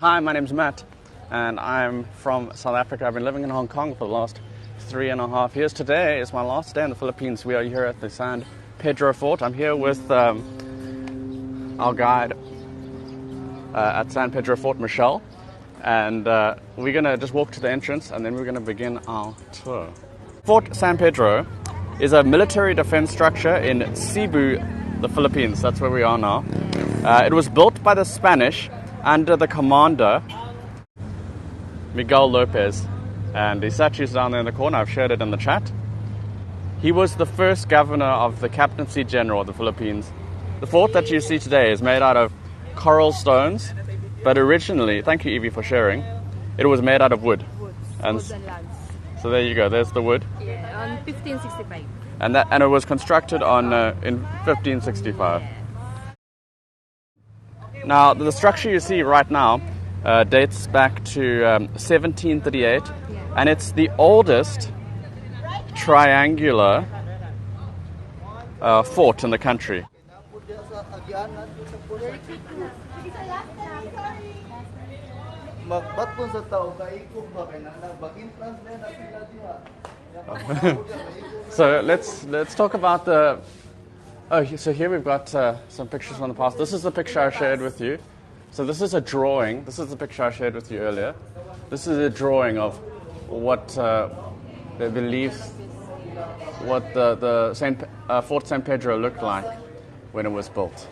Hi, my name's Matt, and I'm from South Africa. I've been living in Hong Kong for the last 3.5 years. Today is my last day in the Philippines. We are here at the San Pedro Fort. I'm here with our guide at San Pedro Fort, Michelle, and we're going to just walk to the entrance and then we're going to begin our tour. Fort San Pedro is a military defense structure in Cebu, the Philippines. That's where we are now. It was built by the Spanish under the commander, Miguel López, and the statue's down there in the corner. I've shared it in the chat. He was the first governor of the Captaincy General of the Philippines. The fort that you see today is made out of coral stones, but originally, thank you Evie for sharing, it was made out of wood. And so there you go, there's the wood. Yeah, on 1565. And it was constructed on in 1565. Now, the structure you see right now dates back to 1738, and it's the oldest triangular fort in the country. So let's talk about the. Oh, so here we've got some pictures from the past. This is the picture I shared with you. So this is a drawing. This is the picture I shared with you earlier. This is a drawing of what they believe what the Fort San Pedro looked like when it was built.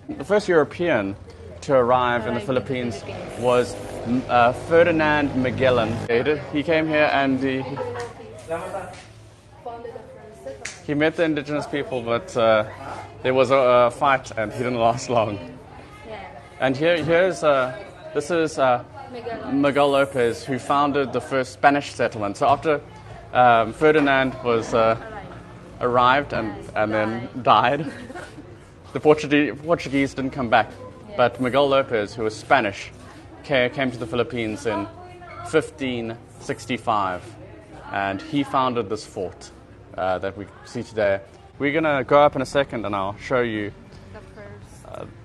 The first European to arrive in the Philippines was Ferdinand Magellan. He came here and he met the indigenous people, but there was a fight and he didn't last long. And this is Miguel López, who founded the first Spanish settlement. So after Ferdinand was arrived and then died, the Portuguese didn't come back. But Miguel López, who was Spanish, came to the Philippines in 1565, and he founded this fort that we see today. We're going to go up in a second and I'll show you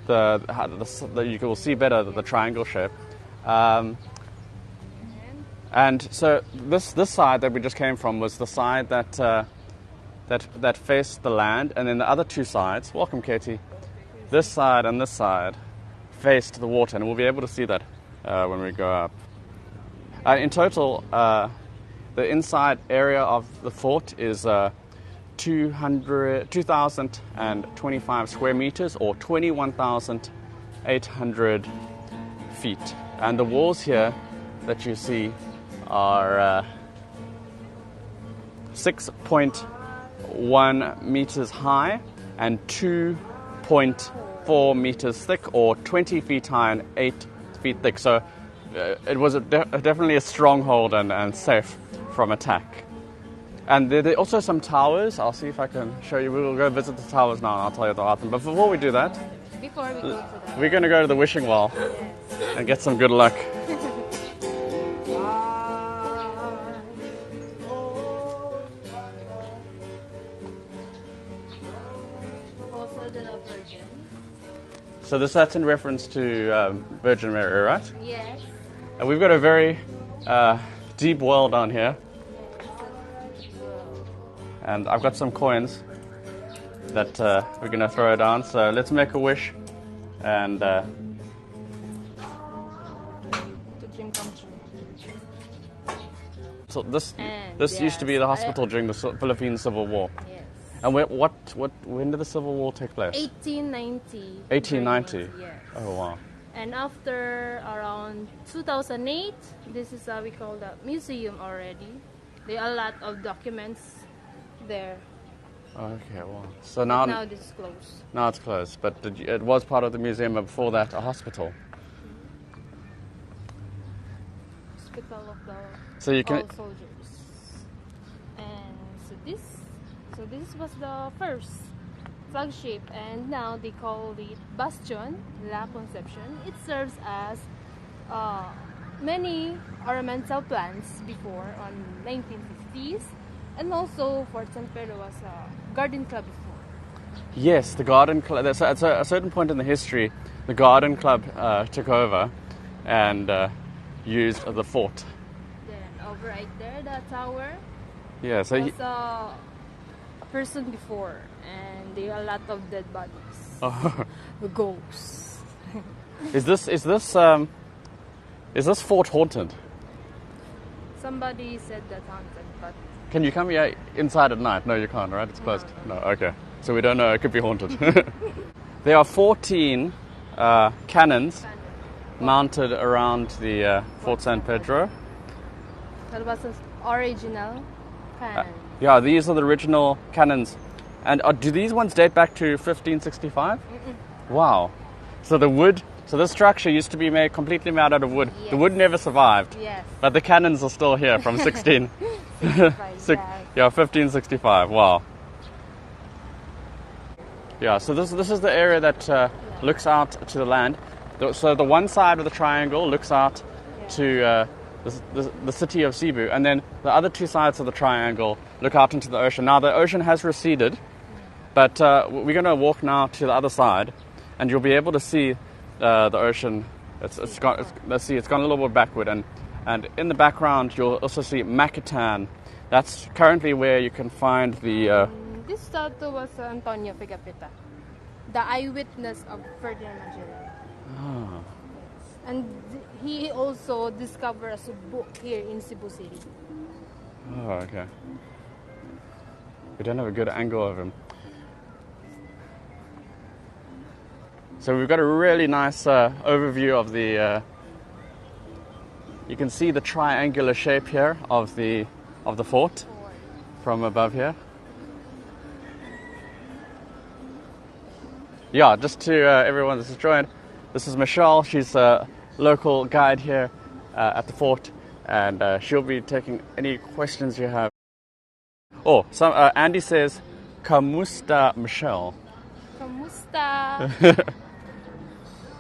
you will see better the triangle shape. And so this side that we just came from was the side that faced the land, and then the other two sides, welcome Katie, this side and this side faced the water, and we'll be able to see that when we go up. In total, the inside area of the fort is 2,025 square meters, or 21,800 feet. And the walls here that you see are 6.1 meters high and 2.4 meters thick, or 20 feet high and 8 feet thick. So it was definitely a stronghold and safe from attack. And there are also some towers. I'll see if I can show you. We will go visit the towers now and I'll tell you about them. But before we do that, we're going to go to the wishing well and get some good luck. So that's in reference to Virgin Mary, right? Yes. And we've got a very deep well down here. And I've got some coins that we're going to throw down. So let's make a wish. And To dream come true. so this used to be the hospital during the Philippine Civil War. Yes. And when did the Civil War take place? 1890. 1890? Yes. Oh, wow. And after around 2008, this is we call the museum already. There are a lot of documents there. Okay, well, so now This is closed. Now it's closed, but it was part of the museum, and before that, a hospital. Hospital of the So all soldiers. And so this was the first flagship, and now they call it Bastion La Concepcion. It serves as many ornamental plants before on 1950s. And also, Fort San Pedro was a garden club before. Yes, the garden club. At a certain point in the history, the garden club took over, and used the fort. Then over right there, the tower. Yeah, so Was a person before, and there are a lot of dead bodies. Oh. The ghosts. Is this fort haunted? Somebody said that haunted, but Can you come here inside at night? No, you can't, right? It's closed. No, okay. So we don't know. It could be haunted. There are 14 cannons mounted around the Fort San Pedro. that was an original cannon. Yeah, these are the original cannons. And do these ones date back to 1565? Wow. So the wood, so this structure used to be completely made out of wood. Yes. The wood never survived. Yes. But the cannons are still here from 1565. Wow. Yeah, so this is the area that looks out to the land. So the one side of the triangle looks out to the city of Cebu, and then the other two sides of the triangle look out into the ocean. Now the ocean has receded, but we're going to walk now to the other side, and you'll be able to see the ocean. It's gone a little bit backward, and in the background you'll also see Macatan. That's currently where you can find the. This statue was Antonio Pigapita, the eyewitness of Ferdinand Magellan. Oh. And he also discovered a book here in Cebu City. Oh, okay. We don't have a good angle of him. So we've got a really nice overview of the. You can see the triangular shape here of the fort from above here. Yeah, just to everyone that's joined, this is Michelle. She's a local guide here at the fort, and she'll be taking any questions you have. Oh, Andy says, "Kamusta, Michelle?" Kamusta?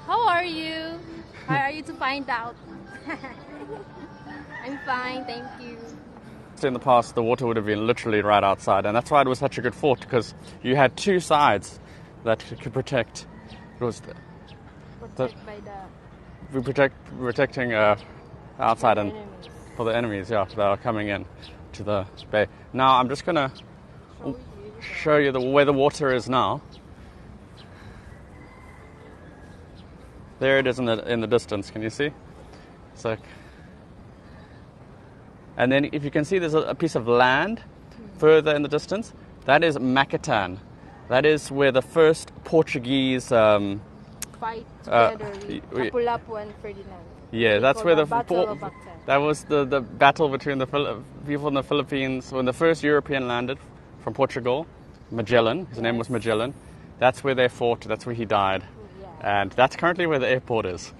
How are you? How are you to find out? I'm fine, thank you. In the past, the water would have been literally right outside, and that's why it was such a good fort, because you had two sides that could protect. It was protecting outside and for the enemies, that are coming in to the bay. Now I'm just gonna show you where the water is now. There it is in the distance. Can you see? It's like, and then if you can see, there's a piece of land further in the distance. That is Macatan. That is where the first Portuguese fight together with Lapu-Lapu and Ferdinand. Yeah, that's where that was the battle between the people in the Philippines when the first European landed from Portugal, Magellan. His name was Magellan. That's where they fought. That's where he died, and that's currently where the airport is.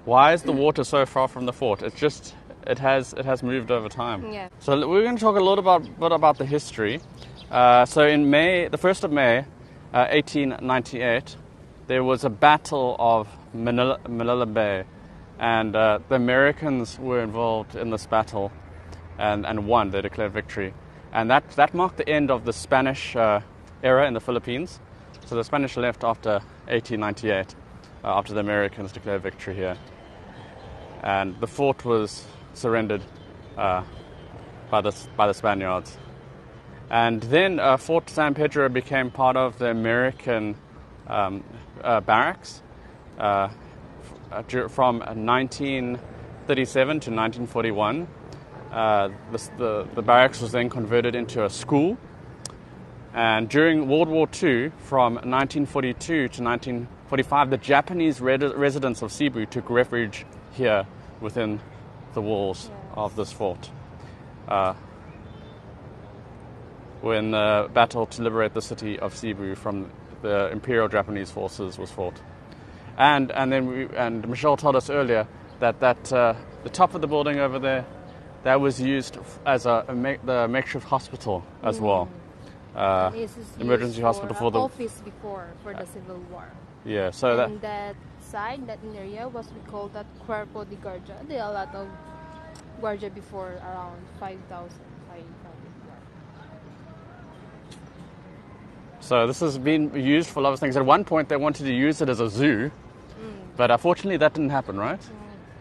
Why is the water so far from the fort? It's just it has moved over time. Yeah. So we're going to talk a little bit about the history. So in May, the 1st of May, 1898, there was a battle of Manila Bay, and the Americans were involved in this battle, and won. They declared victory, and that marked the end of the Spanish era in the Philippines. So the Spanish left after 1898, after the Americans declared victory here, and the fort was surrendered by the Spaniards. And then Fort San Pedro became part of the American barracks from 1937 to 1941. The barracks was then converted into a school. And during World War II, from 1942 to 1945, the Japanese residents of Cebu took refuge here within the walls of this fort. When the battle to liberate the city of Cebu from the Imperial Japanese forces was fought. And Michelle told us earlier that the top of the building over there, that was used as the makeshift hospital as well. Emergency hospital for the office before for the Civil War. Yeah, so that side, that area was we call that Cuerpo de Guardia. There are a lot of Guardia before, around 5,000. So this has been used for a lot of things. At one point, they wanted to use it as a zoo, But unfortunately, that didn't happen, right?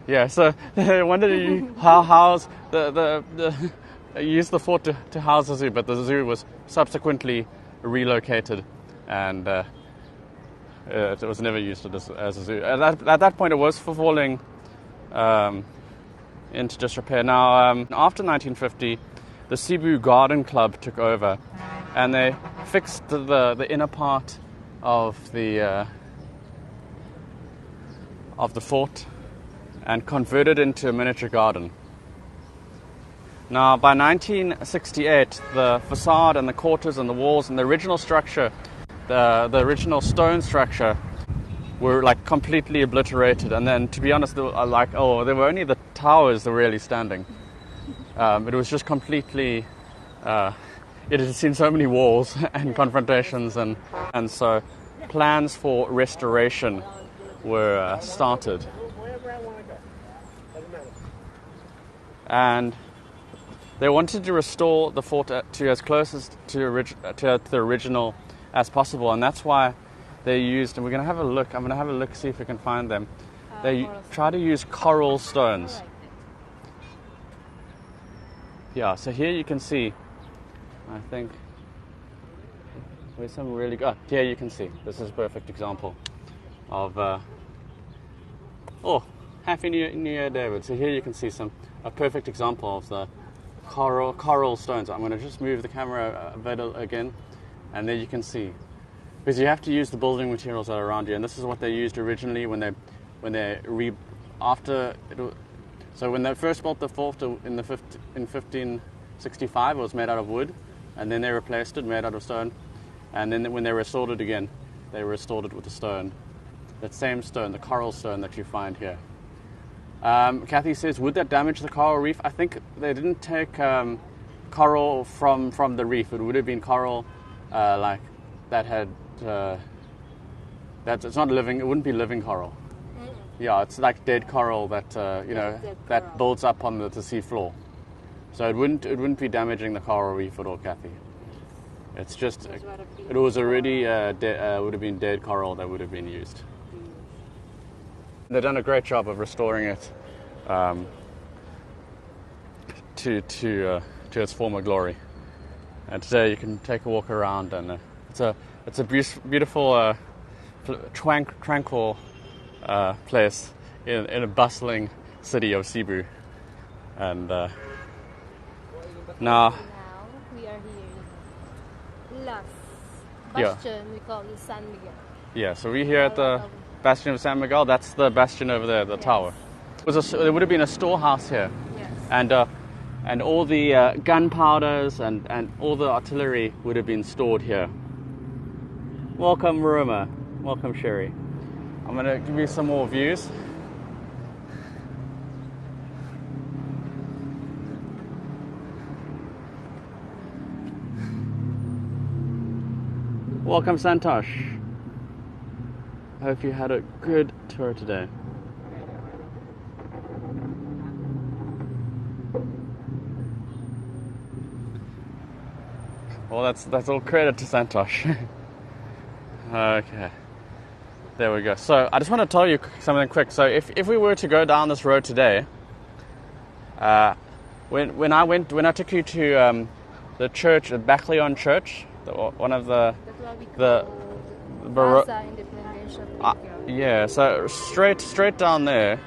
Yeah. So I wondered how's the used the fort to house the zoo, but the zoo was subsequently relocated, and it was never used as a zoo. At that point, it was falling into disrepair. Now, after 1950, the Cebu Garden Club took over, and they fixed the inner part of the fort and converted it into a miniature garden. Now, by 1968, the facade and the quarters and the walls and the original structure, the original stone structure, were like completely obliterated. And then, to be honest, there were only the towers that were really standing. It was just completely. It had seen so many wars and confrontations, and so plans for restoration were started. And they wanted to restore the fort to as close as to the original as possible, and that's why they used. And we're going to have a look. I'm going to have a look, see if we can find them. They try to use coral stones. Yeah. So here you can see. I think there's some really good. Here you can see. This is a perfect example of. Happy New Year, David. So here you can see a perfect example of the coral stones. I'm going to just move the camera a bit again, and there you can see, because you have to use the building materials that are around you, and this is what they used originally when they first built the fort in 1565. It was made out of wood, and then they replaced it, made out of stone, and then when they restored it again, they restored it with the stone, that same stone, the coral stone that you find here. Kathy says, would that damage the coral reef? I think they didn't take coral from the reef. It would have been coral like that had that it's not living. It wouldn't be living coral. Yeah, it's like dead coral that that builds up on the sea floor. So it wouldn't be damaging the coral reef at all, Kathy. It's just it was already would have been dead coral that would have been used. They've done a great job of restoring it to its former glory. And today you can take a walk around, and it's a beautiful, tranquil place in a bustling city of Cebu. And now we are here in Las Bastion. We call it San Miguel. Yeah, so we're here at the Bastion of San Miguel. That's the bastion over there, the tower. There would have been a storehouse here, and all the gunpowders and all the artillery would have been stored here. Welcome, Maruma. Welcome, Sherry. I'm going to give you some more views. Welcome, Santosh. I hope you had a good tour today. Well, that's all credit to Santosh. Okay, there we go. So I just want to tell you something quick. So if we were to go down this road today, when I took you to the church, the Bacleon Church, one of the yeah, so straight down there,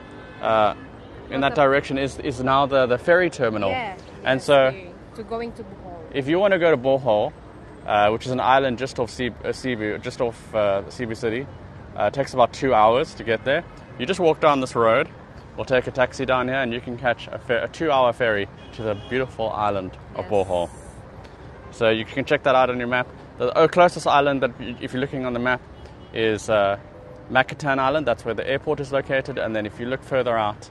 in that direction is now the ferry terminal. Yeah, and so going to Bohol. If you want to go to Bohol, which is an island just off Cebu, just off Cebu City, it takes about 2 hours to get there. You just walk down this road, or take a taxi down here, and you can catch a 2-hour ferry to the beautiful island of Bohol. So you can check that out on your map. The closest island that, if you're looking on the map, is Macatan Island. That's where the airport is located. And then if you look further out,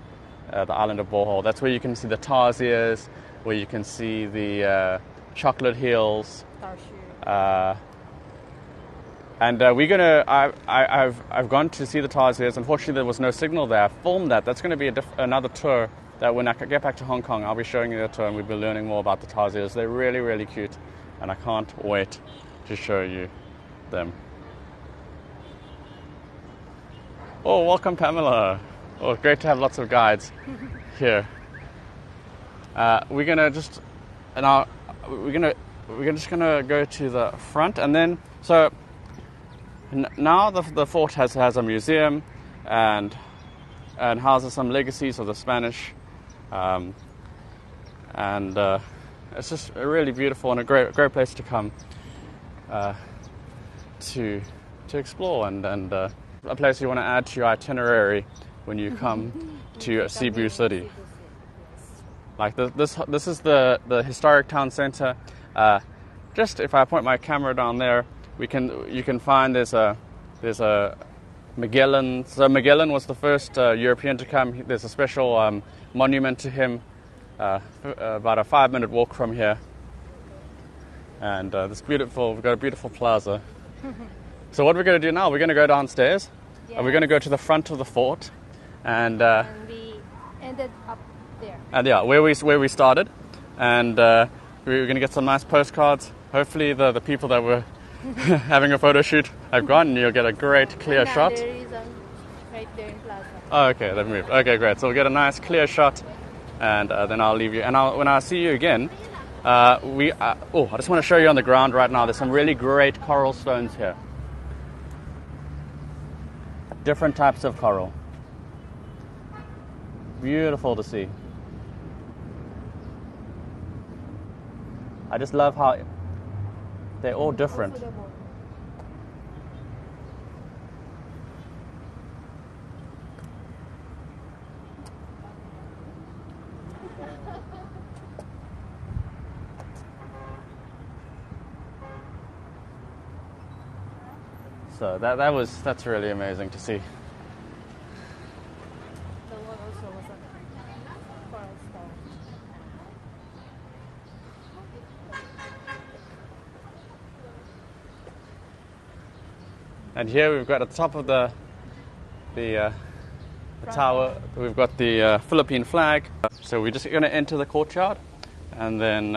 the island of Bohol, that's where you can see the tarsiers, where you can see the chocolate hills. And we're gonna. I've gone to see the tarsiers. Unfortunately, there was no signal there. I filmed that. That's going to be another tour. That when I get back to Hong Kong, I'll be showing you the tour, and we'll be learning more about the tarsiers. They're really, really cute, and I can't wait to show you them. Oh, welcome, Pamela. Oh, great to have lots of guides here. We're gonna just now we're just gonna go to the front, and then now the fort has a museum and houses some legacies of the Spanish, and it's just really beautiful and a great place to come to explore and a place you want to add to your itinerary when you come to Cebu City. Like this is the historic town center. Just if I point my camera down there, you can find there's a Magellan. So Magellan was the first European to come. There's a special monument to him about a 5-minute walk from here. And we've got a beautiful plaza. So what we're going to do now, we're going to go downstairs. Yes. And we're going to go to the front of the fort. And we ended up there. And yeah, where we started. And we're going to get some nice postcards. Hopefully the people that were having a photo shoot have gone, and you'll get a great clear shot. There is right there in Plaza. Oh, okay, they've moved. Okay, great. So we'll get a nice clear shot, and then I'll leave you. And when I see you again, I just want to show you on the ground right now. There's some really great coral stones here. Different types of coral. Beautiful to see. I just love how they're all different. So that's really amazing to see. The one also was a coral stone. And here we've got at the top of the tower, we've got the Philippine flag. So we're just going to enter the courtyard, and then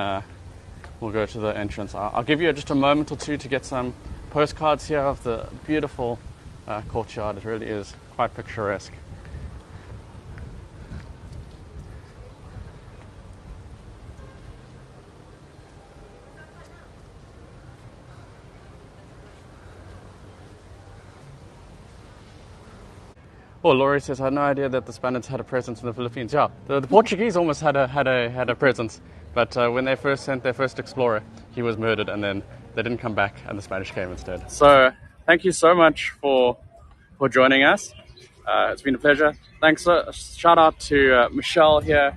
we'll go to the entrance. I'll give you just a moment or two to get some postcards here of the beautiful courtyard. It really is quite picturesque. Oh, Laurie says, I had no idea that the Spaniards had a presence in the Philippines. Yeah, the Portuguese almost had a presence, but when they first sent their first explorer, he was murdered, and then they didn't come back, and the Spanish came instead. So, thank you so much for joining us. It's been a pleasure. Thanks. Shout out to Michelle here.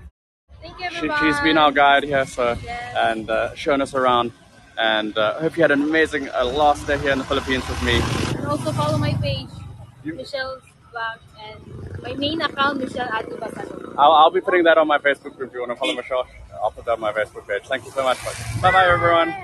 Thank you, everyone. She's been our guide here, Yes. and shown us around. And I hope you had an amazing last day here in the Philippines with me. And also follow my page, Michelle's blog, and my main account, Michelle Adubasado. I'll be putting that on my Facebook group. If you want to follow Michelle, I'll put that on my Facebook page. Thank you so much. Bye bye, everyone.